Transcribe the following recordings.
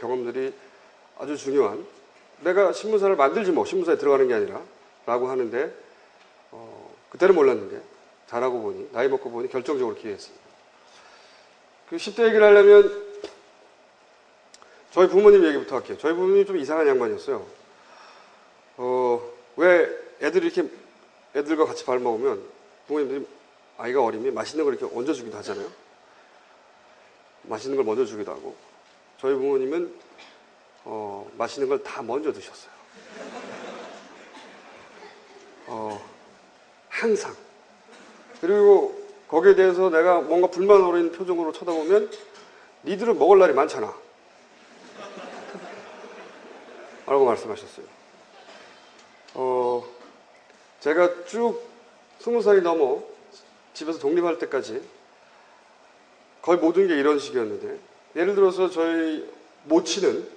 경험들이 아주 중요한, 내가 신문사를 만들지 뭐 신문사에 들어가는 게 아니라 라고 하는데 그때는 몰랐는데 잘하고 보니, 나이 먹고 보니 결정적으로 기회했습니다. 그 10대 얘기를 하려면 저희 부모님 얘기부터 할게요. 저희 부모님이 좀 이상한 양반이었어요. 왜 애들과 같이 밥 먹으면 부모님들이 아이가 어리면 맛있는 걸 이렇게 얹어주기도 하잖아요. 맛있는 걸 먼저 주기도 하고, 저희 부모님은 맛있는 걸 다 먼저 드셨어요. 항상. 그리고 거기에 대해서 내가 뭔가 불만 어린 표정으로 쳐다보면 니들은 먹을 날이 많잖아 라고 말씀하셨어요. 제가 쭉 20살이 넘어 집에서 독립할 때까지 거의 모든 게 이런 식이었는데, 예를 들어서 저희 모친은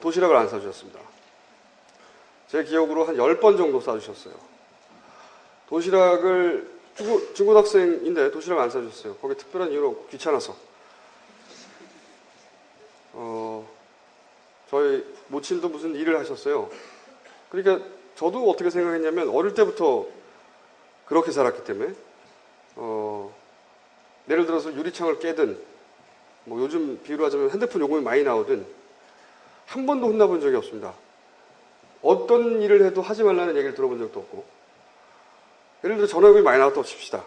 도시락을 안 싸주셨습니다. 제 기억으로 한 10번 정도 싸주셨어요. 도시락을, 중고등학생인데 도시락을 안 싸주셨어요. 거기에 특별한 이유는 없고 귀찮아서. 저희 모친도 무슨 일을 하셨어요. 그러니까 저도 어떻게 생각했냐면, 어릴 때부터 그렇게 살았기 때문에 예를 들어서 유리창을 깨든, 뭐 요즘 비유로 하자면 핸드폰 요금이 많이 나오든 한 번도 혼나본 적이 없습니다. 어떤 일을 해도 하지 말라는 얘기를 들어본 적도 없고, 예를 들어 전화요금이 많이 나왔다고 칩시다.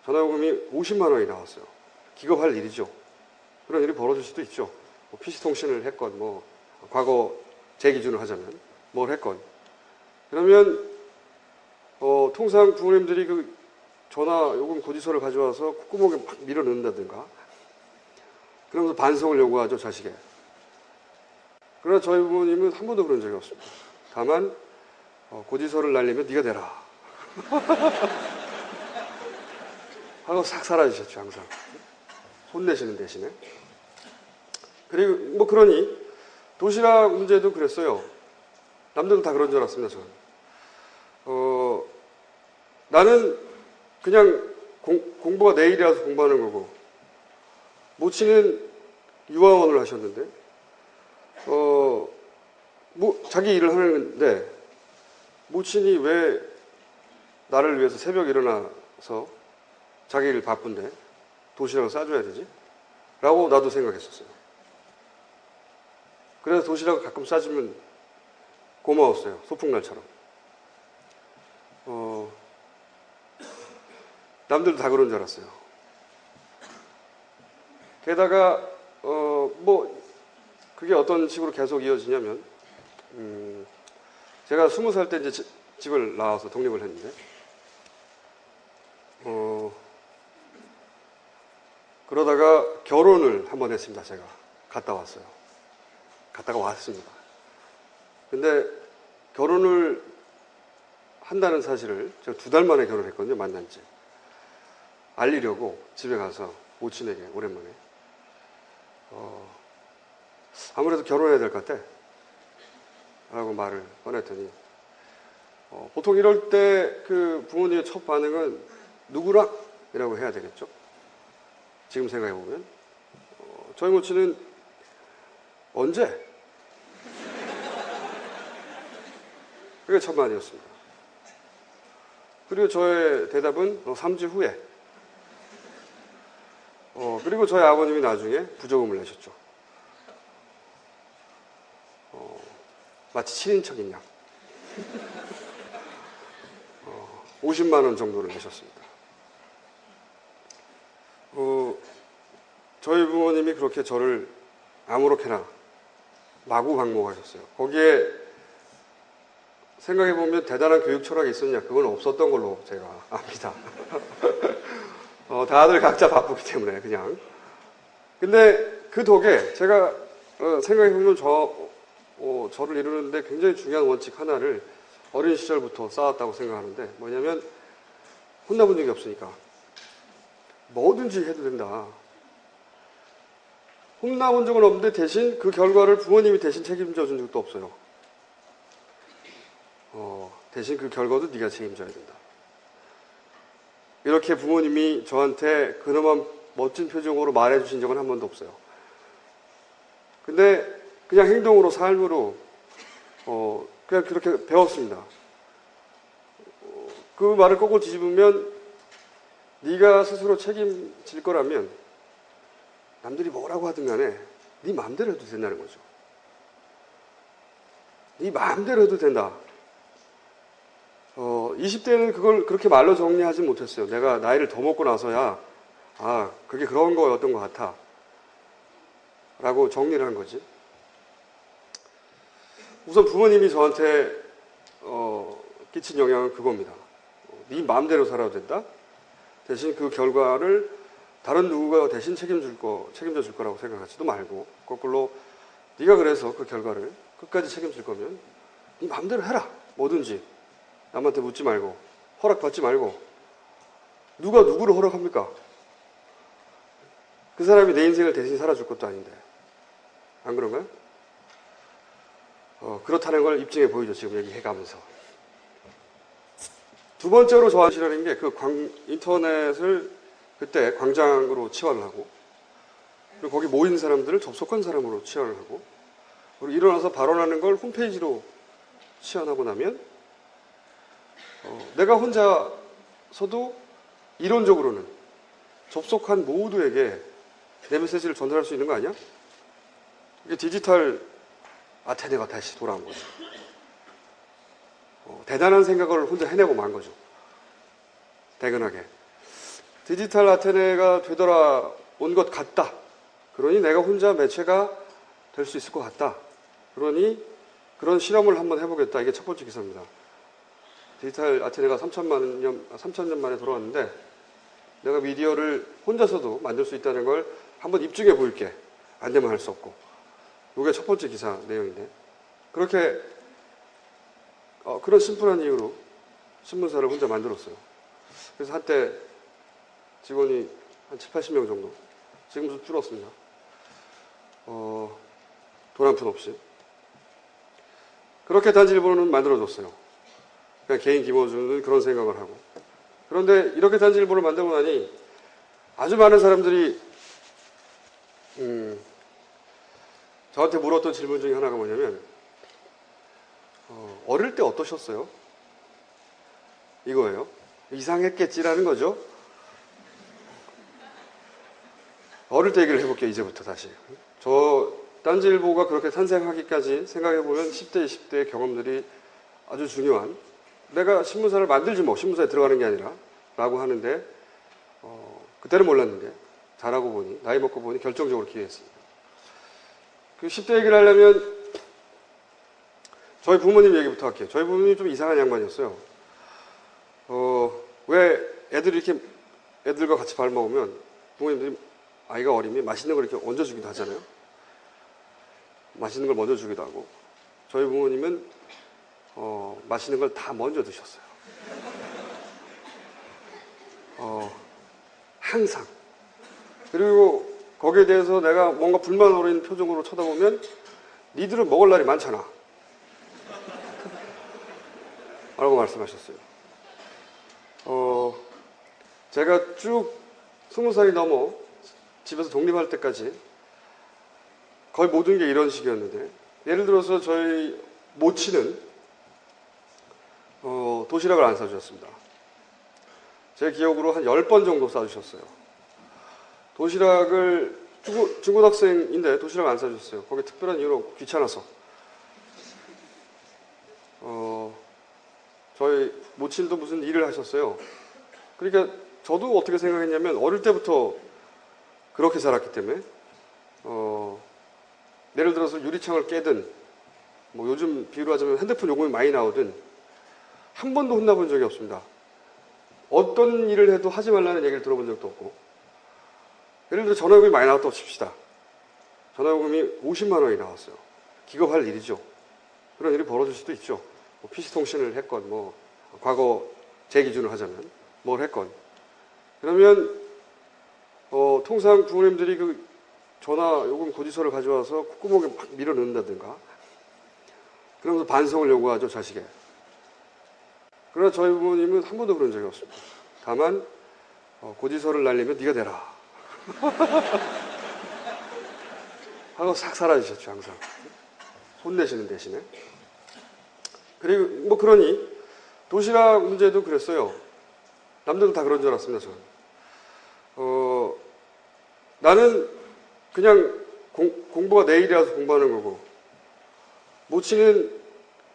전화요금이 50만 원이 나왔어요. 기겁할 일이죠. 그런 일이 벌어질 수도 있죠. 뭐 PC통신을 했건, 뭐 과거 제 기준으로 하자면 뭘 했건. 그러면 통상 부모님들이 그 전화요금 고지서를 가져와서 콧구멍에 막 밀어 넣는다든가, 그러면서 반성을 요구하죠, 자식에. 그러나 저희 부모님은 한 번도 그런 적이 없습니다. 다만 고지서를 날리면 네가 대라 하고 싹 사라지셨죠, 항상. 혼내시는 대신에. 그리고 뭐 그러니 도시락 문제도 그랬어요. 남들은 다 그런 줄 알았습니다, 저는. 나는 그냥 공부가 내일이라서 공부하는 거고, 모친은 유아원을 하셨는데 뭐 자기 일을 하는데 모친이 왜 나를 위해서 새벽에 일어나서 자기 일 바쁜데 도시락을 싸줘야 되지? 라고 나도 생각했었어요. 그래서 도시락을 가끔 싸주면 고마웠어요. 소풍날처럼. 남들도 다 그런 줄 알았어요. 게다가 뭐 그게 어떤 식으로 계속 이어지냐면, 제가 20살 때 이제 집을 나와서 독립을 했는데, 그러다가 결혼을 한번 했습니다. 제가 갔다 왔어요. 갔다가 왔습니다. 근데 결혼을 한다는 사실을 제가 2달 만에 결혼했거든요. 만난 지. 알리려고 집에 가서 모친에게 오랜만에 아무래도 결혼해야 될 것 같아 라고 말을 꺼냈더니, 보통 이럴 때 그 부모님의 첫 반응은 누구랑? 이라고 해야 되겠죠. 지금 생각해보면. 저희 모친은 언제? 그게 첫 마디였습니다. 그리고 저의 대답은 3주 후에. 그리고 저희 아버님이 나중에 부조금을 내셨죠. 마치 친인척인 양. 50만 원 정도를 내셨습니다. 저희 부모님이 그렇게 저를 아무렇게나 마구 방목하셨어요. 거기에 생각해보면 대단한 교육 철학이 있었냐? 그건 없었던 걸로 제가 압니다. 다들 각자 바쁘기 때문에 그냥. 근데 그 덕에 제가 생각해보면 저를 이루는데 굉장히 중요한 원칙 하나를 어린 시절부터 쌓았다고 생각하는데, 뭐냐면 혼나본 적이 없으니까 뭐든지 해도 된다. 혼나본 적은 없는데 대신 그 결과를 부모님이 대신 책임져 준 적도 없어요. 대신 그 결과도 네가 책임져야 된다. 이렇게 부모님이 저한테 그나마 멋진 표정으로 말해주신 적은 한 번도 없어요. 근데 그냥 행동으로, 삶으로 그냥 그렇게 배웠습니다. 그 말을 거꾸로 뒤집으면 네가 스스로 책임질 거라면 남들이 뭐라고 하든 간에 네 마음대로 해도 된다는 거죠. 네 마음대로 해도 된다. 20대는 그걸 그렇게 말로 정리하지 못했어요. 내가 나이를 더 먹고 나서야 그게 그런 거였던 것 같아 라고 정리를 한 거지. 우선 부모님이 저한테 끼친 영향은 그겁니다. 네 마음대로 살아도 된다. 대신 그 결과를 다른 누구가 대신 책임져 줄 거라고 생각하지도 말고, 거꾸로 네가 그래서 그 결과를 끝까지 책임질 거면 네 마음대로 해라. 뭐든지 남한테 묻지 말고, 허락받지 말고. 누가 누구를 허락합니까? 그 사람이 내 인생을 대신 살아줄 것도 아닌데. 안 그런가요? 그렇다는 걸 입증해 보이죠. 지금 얘기해가면서. 두 번째로 저한테 싫어하는 게 인터넷을 그때 광장으로 치환을 하고, 그리고 거기 모인 사람들을 접속한 사람으로 치환을 하고, 그리고 일어나서 발언하는 걸 홈페이지로 치환하고 나면 내가 혼자서도 이론적으로는 접속한 모두에게 내 메시지를 전달할 수 있는 거 아니야? 이게 디지털 아테네가 다시 돌아온 거죠. 대단한 생각을 혼자 해내고 만 거죠. 대근하게. 디지털 아테네가 되돌아온 것 같다. 그러니 내가 혼자 매체가 될 수 있을 것 같다. 그러니 그런 실험을 한번 해보겠다. 이게 첫 번째 기사입니다. 디지털 아테네가 3,000년 만에 돌아왔는데 내가 미디어를 혼자서도 만들 수 있다는 걸 한번 입증해 보일게. 안 되면 할 수 없고. 이게 첫 번째 기사 내용인데, 그렇게 그런 심플한 이유로 신문사를 혼자 만들었어요. 그래서 한때 직원이 한 7, 80명 정도, 지금 좀 줄었습니다. 돈 한 푼 없이. 그렇게 단지일보는 만들어줬어요. 그냥 개인 김어준은 그런 생각을 하고. 그런데 이렇게 단지일보를 만들고 나니 아주 많은 사람들이 저한테 물었던 질문 중에 하나가 뭐냐면, 어릴 때 어떠셨어요? 이거예요. 이상했겠지라는 거죠. 어릴 때 얘기를 해볼게요. 이제부터 다시. 딴지일보가 그렇게 탄생하기까지 생각해보면 10대, 20대의 경험들이 아주 중요한, 내가 신문사를 만들지 뭐, 신문사에 들어가는 게 아니라 라고 하는데, 그때는 몰랐는데 잘하고 보니, 나이 먹고 보니 결정적으로 기여했습니다. 그 10대 얘기를 하려면 저희 부모님 얘기부터 할게요. 저희 부모님이 좀 이상한 양반이었어요. 왜 애들과 같이 밥 먹으면 부모님들이 아이가 어리면 맛있는 걸 이렇게 얹어주기도 하잖아요. 맛있는 걸 먼저 주기도 하고. 저희 부모님은 맛있는 걸 다 먼저 드셨어요. 항상. 그리고 거기에 대해서 내가 뭔가 불만 어린 표정으로 쳐다보면 니들은 먹을 날이 많잖아 라고 말씀하셨어요. 제가 쭉 20살이 넘어 집에서 독립할 때까지 거의 모든 게 이런 식이었는데, 예를 들어서 저희 모친은 도시락을 안 사주셨습니다. 제 기억으로 한 10번 정도 싸주셨어요. 도시락을, 중고등학생인데 도시락 안 싸주셨어요. 거기 특별한 이유는 없고 귀찮아서. 저희 모친도 무슨 일을 하셨어요. 그러니까 저도 어떻게 생각했냐면, 어릴 때부터 그렇게 살았기 때문에, 예를 들어서 유리창을 깨든, 뭐 요즘 비유로 하자면 핸드폰 요금이 많이 나오든, 한 번도 혼나본 적이 없습니다. 어떤 일을 해도 하지 말라는 얘기를 들어본 적도 없고, 예를 들어 전화요금이 많이 나왔다고 칩시다. 전화요금이 50만 원이 나왔어요. 기겁할 일이죠. 그런 일이 벌어질 수도 있죠. 뭐 PC통신을 했건, 뭐 과거 제 기준으로 하자면 뭘 했건. 그러면 통상 부모님들이 그 전화요금 고지서를 가져와서 콧구멍에 막 밀어 넣는다든가, 그러면서 반성을 요구하죠, 자식에. 그러나 저희 부모님은 한 번도 그런 적이 없습니다. 다만 고지서를 날리면 네가 대라 하고 싹 사라지셨죠, 항상. 혼내시는 대신에. 그리고 뭐 그러니 도시락 문제도 그랬어요. 남들은 다 그런 줄 알았습니다, 저는. 나는 그냥 공부가 내일이라서 공부하는 거고, 모친은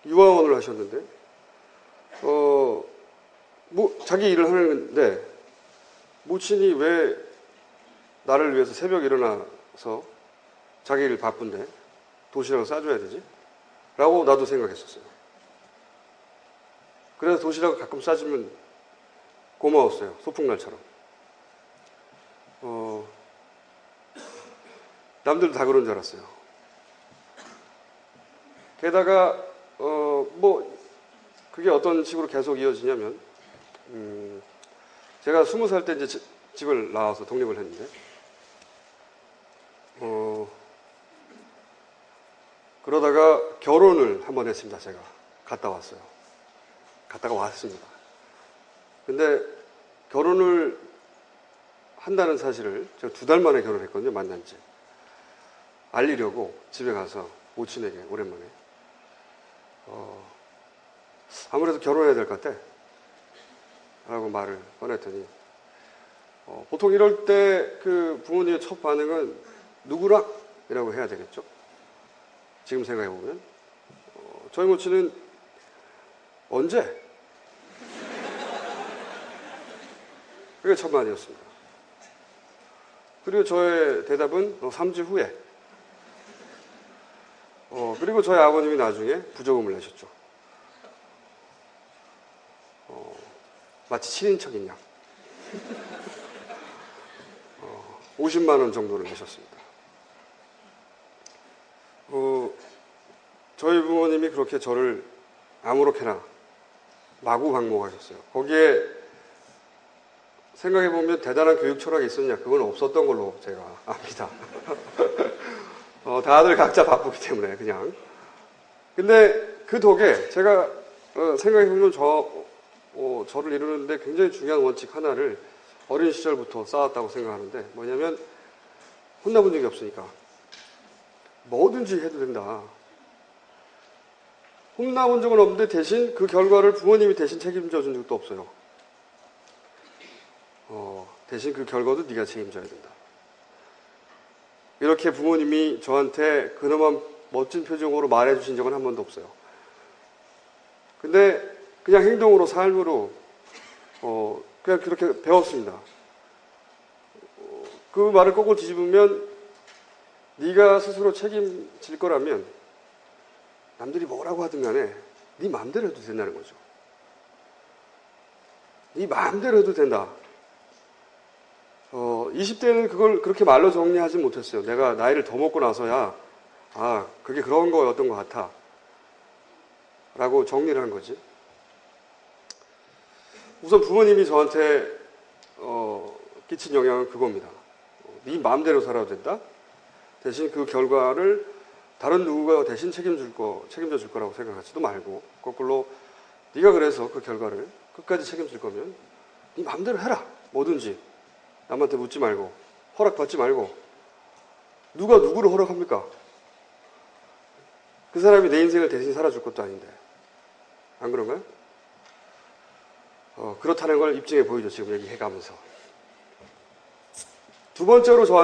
유아원을 하셨는데, 뭐 자기 일을 하는데 모친이 왜 나를 위해서 새벽에 일어나서 자기 일 바쁜데 도시락을 싸줘야 되지? 라고 나도 생각했었어요. 그래서 도시락을 가끔 싸주면 고마웠어요. 소풍날처럼. 남들도 다 그런 줄 알았어요. 게다가 뭐 그게 어떤 식으로 계속 이어지냐면 제가 20살 때 이제 집을 나와서 독립을 했는데 그러다가 결혼을 한번 했습니다. 제가 갔다 왔어요. 갔다가 왔습니다. 근데 결혼을 한다는 사실을 제가 2달 만에 결혼했거든요. 만난 지. 알리려고 집에 가서 모친에게 오랜만에 아무래도 결혼해야 될 것 같아 라고 말을 꺼냈더니 보통 이럴 때 그 부모님의 첫 반응은 누구랑? 이라고 해야 되겠죠. 지금 생각해보면 저희 모친은 언제? 그게 첫 마디였습니다. 그리고 저의 대답은 3주 후에. 그리고 저희 아버님이 나중에 부조금을 내셨죠. 마치 친인척인 양. 50만 원 정도를 내셨습니다. 저희 부모님이 그렇게 저를 아무렇게나 마구 방목하셨어요. 거기에 생각해보면 대단한 교육 철학이 있었냐? 그건 없었던 걸로 제가 압니다. 다들 각자 바쁘기 때문에 그냥. 근데 그 덕에 제가 생각해보면 저를 이루는데 굉장히 중요한 원칙 하나를 어린 시절부터 쌓았다고 생각하는데 뭐냐면 혼나본 적이 없으니까 뭐든지 해도 된다. 혼나본 적은 없는데 대신 그 결과를 부모님이 대신 책임져 준 적도 없어요. 대신 그 결과도 네가 책임져야 된다. 이렇게 부모님이 저한테 그나마 멋진 표정으로 말해주신 적은 한 번도 없어요. 근데 그냥 행동으로 삶으로 그냥 그렇게 배웠습니다. 그 말을 거꾸로 뒤집으면 네가 스스로 책임질 거라면 남들이 뭐라고 하든 간에 네 마음대로 해도 된다는 거죠. 네 마음대로 해도 된다. 20대는 그걸 그렇게 말로 정리하지 못했어요. 내가 나이를 더 먹고 나서야 그게 그런 거였던 것 같아 라고 정리를 한 거지. 우선 부모님이 저한테 끼친 영향은 그겁니다. 네 마음대로 살아도 된다. 대신 그 결과를 다른 누구가 대신 책임져 줄 거라고 생각하지도 말고 거꾸로 네가 그래서 그 결과를 끝까지 책임질 거면 네 마음대로 해라. 뭐든지 남한테 묻지 말고 허락받지 말고. 누가 누구를 허락합니까? 그 사람이 내 인생을 대신 살아줄 것도 아닌데. 안 그런가요? 그렇다는 걸 입증해 보이죠. 지금 얘기해가면서. 두 번째로 저한테